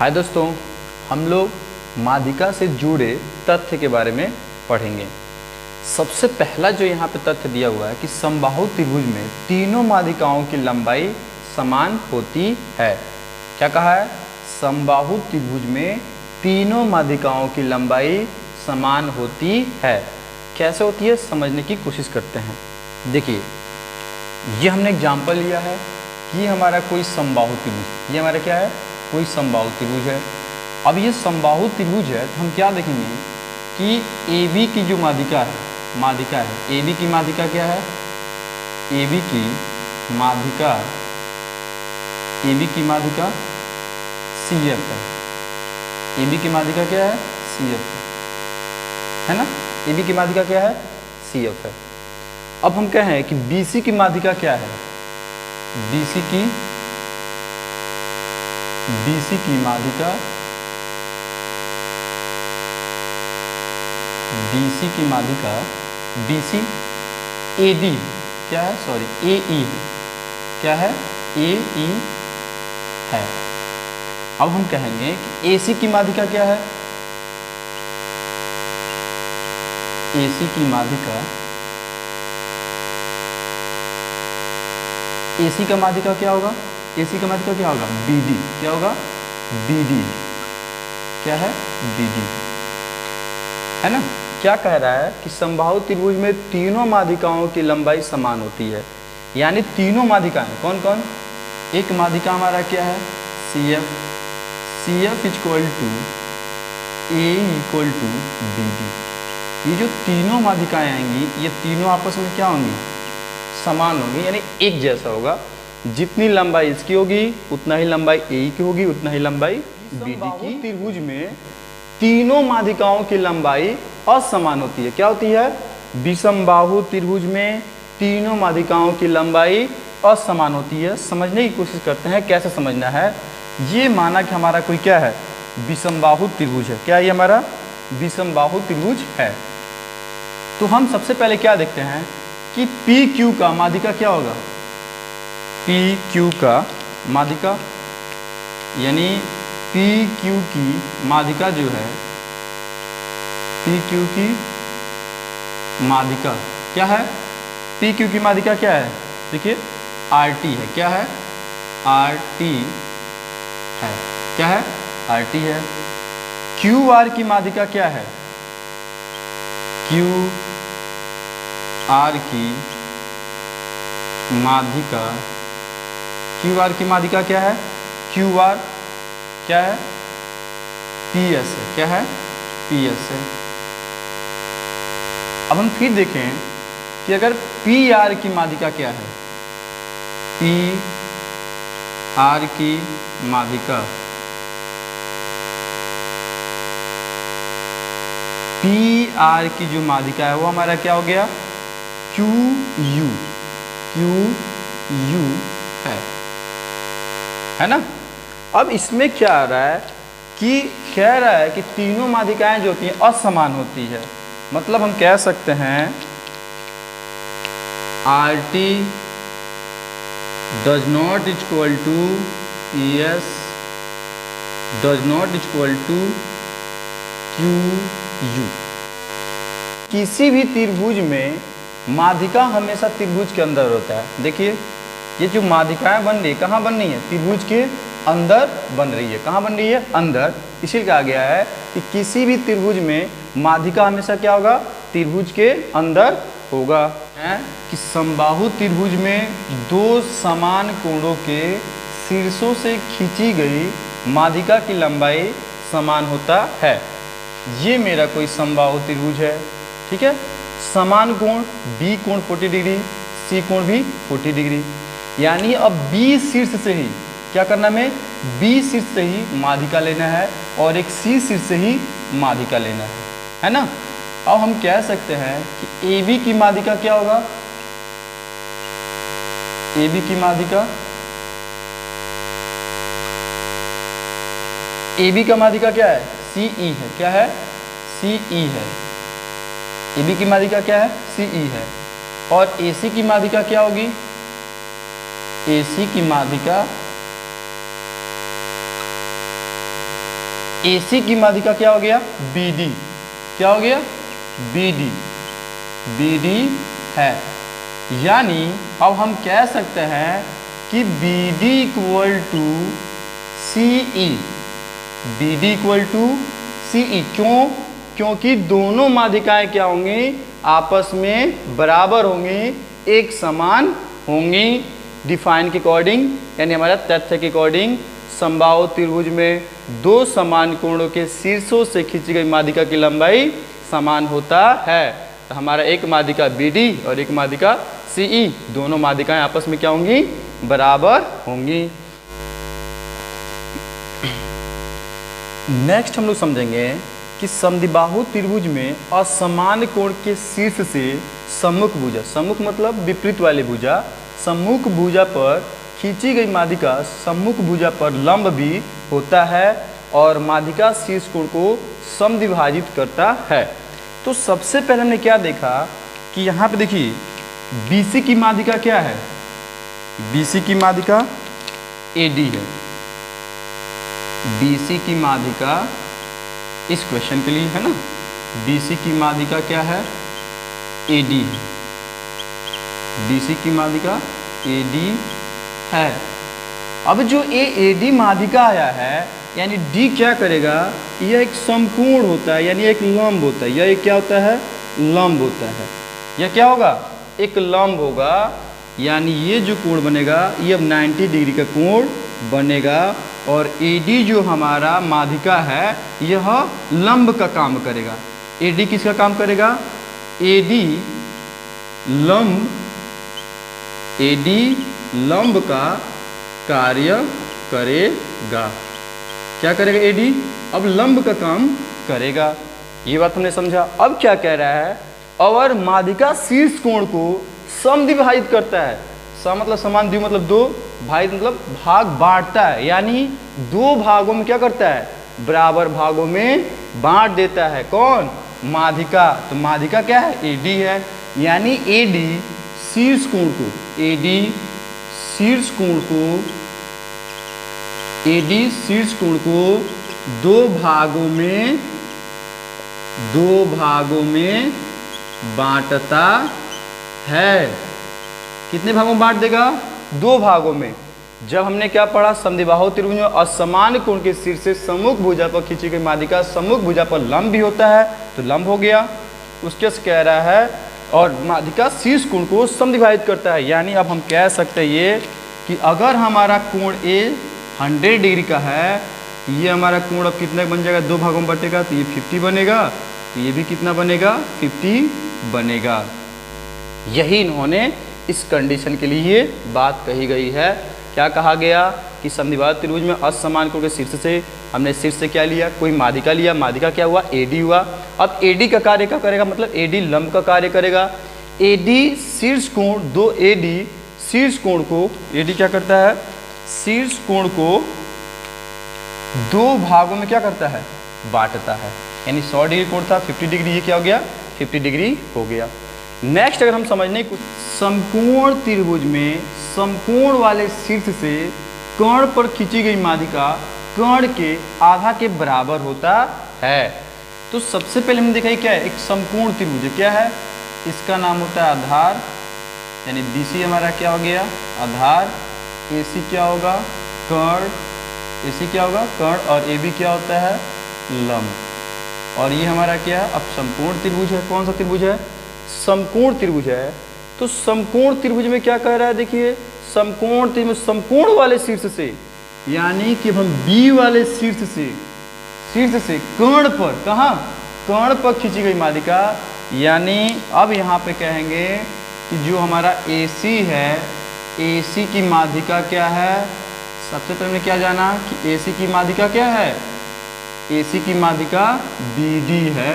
हाय दोस्तों, हम लोग माध्यिका से जुड़े तथ्य के बारे में पढ़ेंगे। सबसे पहला जो यहाँ पे तथ्य दिया हुआ है कि समबाहु त्रिभुज में तीनों माध्यिकाओं की लंबाई समान होती है। क्या कहा है? समबाहु त्रिभुज में तीनों माध्यिकाओं की लंबाई समान होती है। कैसे होती है समझने की कोशिश करते हैं। देखिए, ये हमने एग्जाम्पल लिया है कि हमारा कोई समबाहु त्रिभुज, ये हमारा क्या है? कोई समबाहु त्रिभुज है। अब ये समबाहु त्रिभुज है तो हम क्या देखेंगे कि AB की जो माध्यिका है, AB की माध्यिका क्या है? AB की माध्यिका CF है। AB की माध्यिका क्या है? CF है ना? AB की माध्यिका क्या है? CF है। अब हम कहें कि BC की माध्यिका क्या है? BC की माध्यिका BC AD क्या है? सॉरी, AE है। क्या है? AE है। अब हम कहेंगे कि AC की माध्यिका क्या है? AC की माध्यिका AC का माध्यिका क्या होगा? AC का माध्यिका क्या होगा? BD। क्या होगा? BD। क्या है? BD है ना? क्या कह रहा है कि समबाहु त्रिभुज में तीनों माध्यिकाओं की लंबाई समान होती है। यानी तीनों माध्यिकाएं कौन कौन? एक माध्यिका हमारा क्या है? CF equal to AE equal to BD। ये जो तीनों माध्यिकाएं आएंगी, ये तीनों आपस में क्या होंगी? समान होगी, यानी एक जैसा होगा। जितनी लंबाई इसकी होगी उतना ही लंबाई AE की होगी, उतना ही लंबाई BD की। त्रिभुज में तीनों माध्यिकाओं की लंबाई असमान होती है। क्या होती है? विषमबाहु त्रिभुज में तीनों माध्यिकाओं की लंबाई असमान होती है। समझने की कोशिश करते हैं कैसे समझना है। ये माना कि हमारा कोई क्या है? विषमबाहु त्रिभुज है। क्या ये हमारा विषमबाहु त्रिभुज है? तो हम सबसे पहले क्या देखते हैं कि PQ का माध्यिका क्या होगा? PQ का माध्यिका यानी PQ की माध्यिका जो है, PQ की माध्यिका क्या है? PQ की माध्यिका क्या है? देखिए, RT है। क्या है? RT है। क्या है? RT है। QR की माध्यिका क्या है? QR की माध्यिका क्या है? QR क्या है? PS है। क्या है? PS है। अब हम फिर देखें कि अगर PR की माध्यिका क्या है? PR की माध्यिका PR की जो माध्यिका है वो हमारा क्या हो गया? QU है ना? अब इसमें क्या आ रहा है कि कह रहा है कि तीनों माध्यिकाएं जो होती हैं असमान होती है। मतलब हम कह सकते हैं RT does not equal to PS does not equal to QU। किसी भी त्रिभुज में माध्यिका हमेशा त्रिभुज के अंदर होता है। देखिए, ये जो माध्यिकाएं बन रही है कहाँ बन रही है? त्रिभुज के अंदर बन रही है। कहाँ बन रही है? अंदर। इसीलिए कहा गया है कि किसी भी त्रिभुज में माध्यिका हमेशा क्या होगा? त्रिभुज के अंदर होगा। है कि समबाहु त्रिभुज में दो समान कोणों के शीर्षों से खींची गई माध्यिका की लंबाई समान होता है। ये मेरा कोई समबाहु त्रिभुज है। ठीक है? समान कोण, B कोण 40 डिग्री, C कोण भी 40 डिग्री। यानी अब B शीर्ष से ही क्या करना है? B शीर्ष से ही माध्यिका लेना है और एक C शीर्ष से ही माध्यिका लेना है ना? अब हम कह सकते हैं कि AB की माध्यिका क्या होगा? AB की माध्यिका AB का माध्यिका क्या है? CE है। क्या है? CE है। AB की माध्यिका क्या है? CE है। और AC की माध्यिका क्या होगी? AC की माध्यिका AC की माध्यिका क्या हो गया, BD। क्या हो गया, BD। BD है, यानी अब हम कह सकते हैं कि BD equal to CE। BD equal to CE क्यों, क्योंकि दोनों माध्यिकाएं क्या होंगी, आपस में बराबर होंगी, एक समान होंगी। डिफाइन के अकॉर्डिंग, यानी हमारा तथ्य के अकॉर्डिंग, समबाहु त्रिभुज में दो समान कोणों के शीर्षों से खींची गई माध्यिका की लंबाई समान होता है। तो हमारा एक माध्यिका BD और एक माध्यिका CE, दोनों माध्यिकाएं आपस में क्या होंगी, बराबर होंगी। नेक्स्ट हम लोग समझेंगे कि समद्विबाहु त्रिभुज में असमान कोण के शीर्ष से सम्मुख भुजा, सम्मुख मतलब विपरीत वाली भुजा, सम्मुख भुजा पर खींची गई माध्यिका सम्मुख भुजा पर लंब भी होता है और माध्यिका शीर्ष कोण को समद्विभाजित करता है। तो सबसे पहले हमने क्या देखा कि यहाँ पे देखिए BC की माध्यिका क्या है, BC की माध्यिका AD है। BC की माध्यिका इस क्वेश्चन के लिए है ना, BC की माध्यिका क्या है, AD है। BC की माध्यिका AD है। अब जो AD माध्यिका आया है, यानी D क्या करेगा, यह एक समकोण होता है, यानी एक लंब होता है। यह एक क्या होता है, लंब होता है। यह क्या होगा, एक लंब होगा, यानी ये जो कोण बनेगा ये अब 90 डिग्री का कोण बनेगा और AD जो हमारा माध्यिका है यह लंब का काम करेगा। AD किसका काम करेगा, AD लंब, AD लंब का कार्य करेगा। क्या करेगा, AD अब लंब का काम करेगा। ये बात हमने समझा। अब क्या कह रहा है, और माध्यिका शीर्ष कोण को समद्विभाजित करता है। सम मतलब समान, द्वि मतलब दो, भाजित मतलब भाग बांटता है, यानी दो भागों में क्या करता है, बराबर भागों में बांट देता है। कौन, माध्यिका। तो माध्यिका क्या है, AD है, यानी AD शीर्ष कोण को, AD शीर्ष कोण को, AD शीर्ष कोण को दो भागों में बांटता है। कितने भागों में बांट देगा, दो भागों में। जब हमने क्या पढ़ा, समद्विबाहु त्रिभुज में असमान कोण के शीर्ष से सम्मुख भुजा पर खींची गई माध्यिका सम्मुख भुजा पर लंब भी होता है, तो लंब हो गया। उसके से कह रहा है और माध्यिका शीर्ष कोण को समद्विभाजित करता है, यानी अब हम कह सकते हैं ये कि अगर हमारा कोण A 100 डिग्री का है, तो ये हमारा कोण अब कितना बन जाएगा, दो भागों में बटेगा तो ये 50 बनेगा, तो ये भी कितना बनेगा, 50 बनेगा। यही इन्होंने इस कंडीशन के लिए बात कही गई है। क्या कहा गया कि समद्विबाहु त्रिभुज में असमान कोण के शीर्ष से, हमने शीर्ष से क्या लिया, कोई माध्यिका लिया, माध्यिका क्या हुआ, AD हुआ। अब AD का कार्य क्या करेगा, मतलब AD लंब का कार्य करेगा। AD शीर्ष कोण, दो AD शीर्ष कोण को, AD क्या करता है, शीर्ष कोण को दो भागों में क्या करता है, बांटता है। यानी 100 डिग्री कोण था, 50 डिग्री, ये क्या हो गया, 50 डिग्री हो गया। नेक्स्ट अगर हम समझने कुछ, समकोण त्रिभुज में समकोण वाले शीर्ष से कर्ण पर खींची गई माध्यिका कर्ण के आधा के बराबर होता है। तो सबसे पहले हमने देखा है क्या है, एक समकोण त्रिभुज क्या है, इसका नाम होता है आधार, यानी BC हमारा क्या हो गया, आधार। AC क्या होगा, कर्ण, AC क्या होगा, कर्ण, और AB क्या होता है, लंब। और ये हमारा क्या है, अब समकोण त्रिभुज है। कौन सा त्रिभुज है, समकोण त्रिभुज है। तो समकोण त्रिभुज में क्या कह रहा है, देखिए समकोण त्रिभुज समकोण वाले शीर्ष से, यानी कि हम B वाले शीर्ष से कर्ण पर, कहाँ, कर्ण पर खींची गई माध्यिका, यानी अब यहाँ पे कहेंगे कि जो हमारा AC है, AC की माध्यिका क्या है। सबसे पहले हमने क्या जाना कि AC की माध्यिका क्या है, AC की माध्यिका BD है।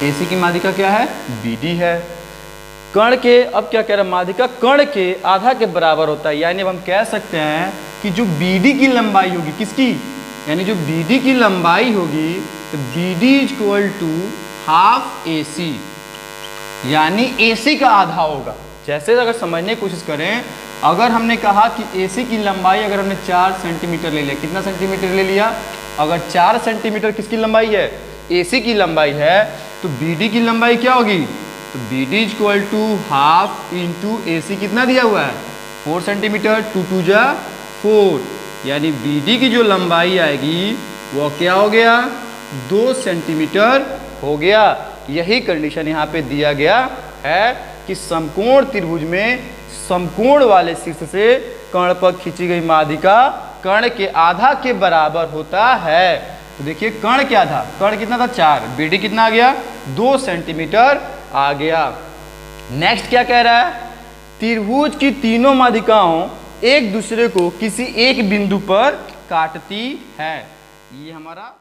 AC की माध्यिका क्या है, BD है। कर्ण के, अब क्या कह रहा है, माध्यिका कर्ण के आधा के बराबर होता है, यानी अब हम कह सकते हैं कि जो BD की लंबाई होगी, किसकी, यानी जो BD की लंबाई होगी, तो BD equal to half AC, यानी AC का आधा होगा। जैसे अगर समझने की कोशिश करें, अगर हमने कहा कि AC की लंबाई अगर हमने 4 सेंटीमीटर ले लिया, कितना सेंटीमीटर ले लिया, अगर 4 सेंटीमीटर किसकी लंबाई है, AC की लंबाई है, तो BD की लंबाई क्या होगी, तो BD equal to half into AC कितना दिया हुआ है 4 सेंटीमीटर, 2 2 जा 4, यानी BD की जो लंबाई आएगी वो क्या हो गया 2 सेंटीमीटर हो गया। यही कंडीशन यहाँ पे दिया गया है कि समकोण त्रिभुज में समकोण वाले शीर्ष से कर्ण पर खींची गई माध्यिका कर्ण के आधा के बराबर होता है। तो देखिए कर्ण के आधा, कर्ण कितना था 4, BD कितना आ गया 2 सेंटीमीटर आ गया। नेक्स्ट क्या कह रहा है, त्रिभुज की तीनों माध्यिकाओं एक दूसरे को किसी एक बिंदु पर काटती है। ये हमारा